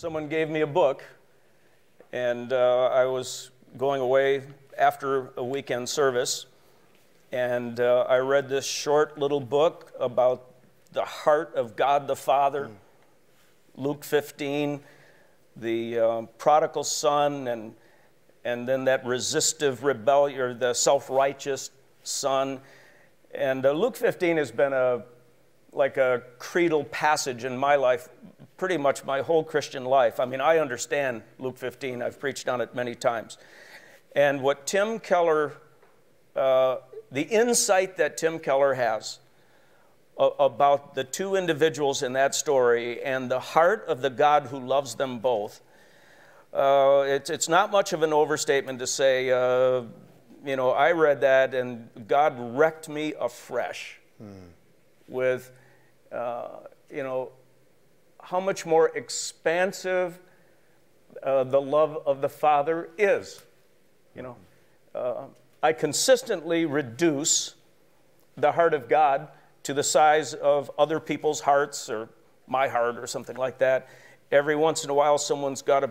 someone gave me a book, and I was going away after a weekend service, and I read this short little book about the heart of God the Father, Luke 15, the prodigal son, and then that resistive rebellion, or the self-righteous son. And Luke 15 has been like a creedal passage in my life, pretty much my whole Christian life. I mean, I understand Luke 15. I've preached on it many times. And what Tim Keller, the insight that Tim Keller has about the two individuals in that story and the heart of the God who loves them both, it's not much of an overstatement to say, you know, I read that and God wrecked me afresh with, you know, how much more expansive the love of the Father is. You know, I consistently reduce the heart of God to the size of other people's hearts or my heart or something like that. Every once in a while, someone's got to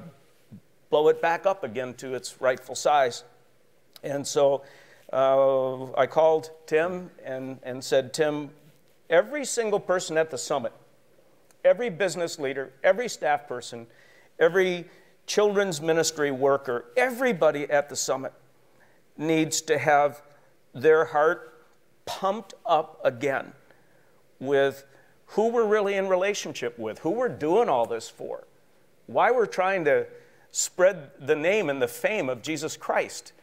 blow it back up again to its rightful size. And so I called Tim and said, Tim, every single person at the summit, every business leader, every staff person, every children's ministry worker, everybody at the summit needs to have their heart pumped up again with who we're really in relationship with, who we're doing all this for, why we're trying to spread the name and the fame of Jesus Christ.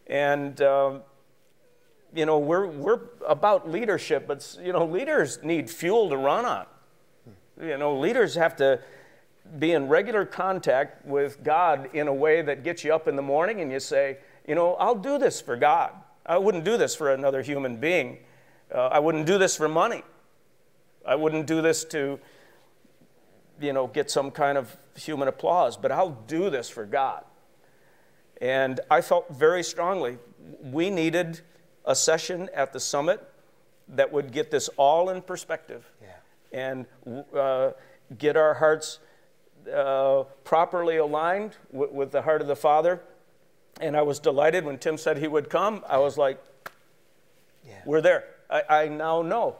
And, you know, we're about leadership, but, you know, leaders need fuel to run on. You know, leaders have to be in regular contact with God in a way that gets you up in the morning and you say, you know, I'll do this for God. I wouldn't do this for another human being. I wouldn't do this for money. I wouldn't do this to, you know, get some kind of human applause, but I'll do this for God. And I felt very strongly we needed a session at the summit that would get this all in perspective and get our hearts properly aligned with the heart of the Father. And I was delighted when Tim said he would come. I was like, we're there. I now know.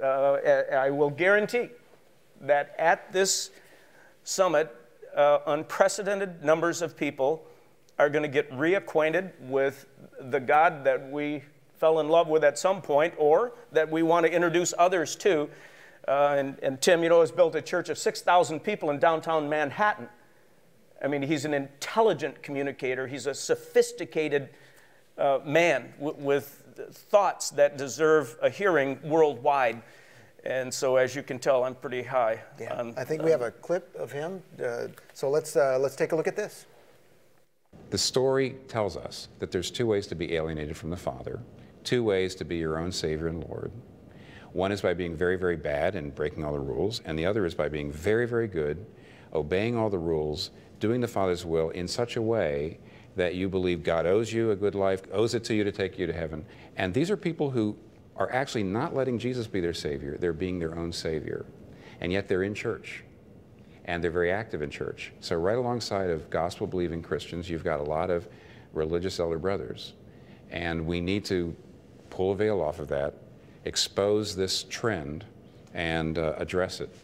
I will guarantee that at this summit, unprecedented numbers of people are going to get reacquainted with the God that we fell in love with at some point, or that we want to introduce others to. And Tim, you know, has built a church of 6,000 people in downtown Manhattan. I mean, he's an intelligent communicator. He's a sophisticated man with thoughts that deserve a hearing worldwide. And so, as you can tell, I'm pretty high. Yeah, I think we have a clip of him. So let's take a look at this. The story tells us that there's two ways to be alienated from the Father, two ways to be your own Savior and Lord. One is by being very, very bad and breaking all the rules, and the other is by being very, very good, obeying all the rules, doing the Father's will in such a way that you believe God owes you a good life, owes it to you to take you to heaven. And these are people who are actually not letting Jesus be their Savior. They're being their own Savior. And yet they're in church. And they're very active in church. So right alongside of gospel-believing Christians, you've got a lot of religious elder brothers. And we need to pull a veil off of that, expose this trend, and address it.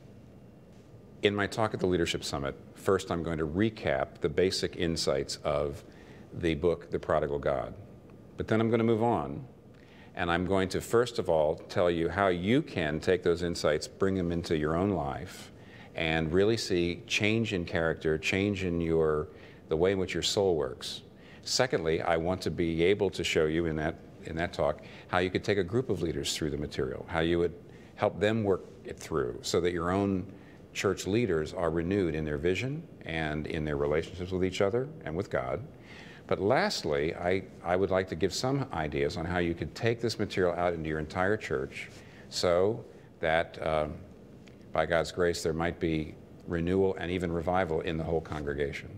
In my talk at the Leadership Summit, first I'm going to recap the basic insights of the book, The Prodigal God. But then I'm going to move on, and I'm going to first of all tell you how you can take those insights, bring them into your own life, and really see change in character, change in the way in which your soul works. Secondly, I want to be able to show you in that talk how you could take a group of leaders through the material, how you would help them work it through so that your own church leaders are renewed in their vision and in their relationships with each other and with God. But lastly, I would like to give some ideas on how you could take this material out into your entire church so that by God's grace there might be renewal and even revival in the whole congregation.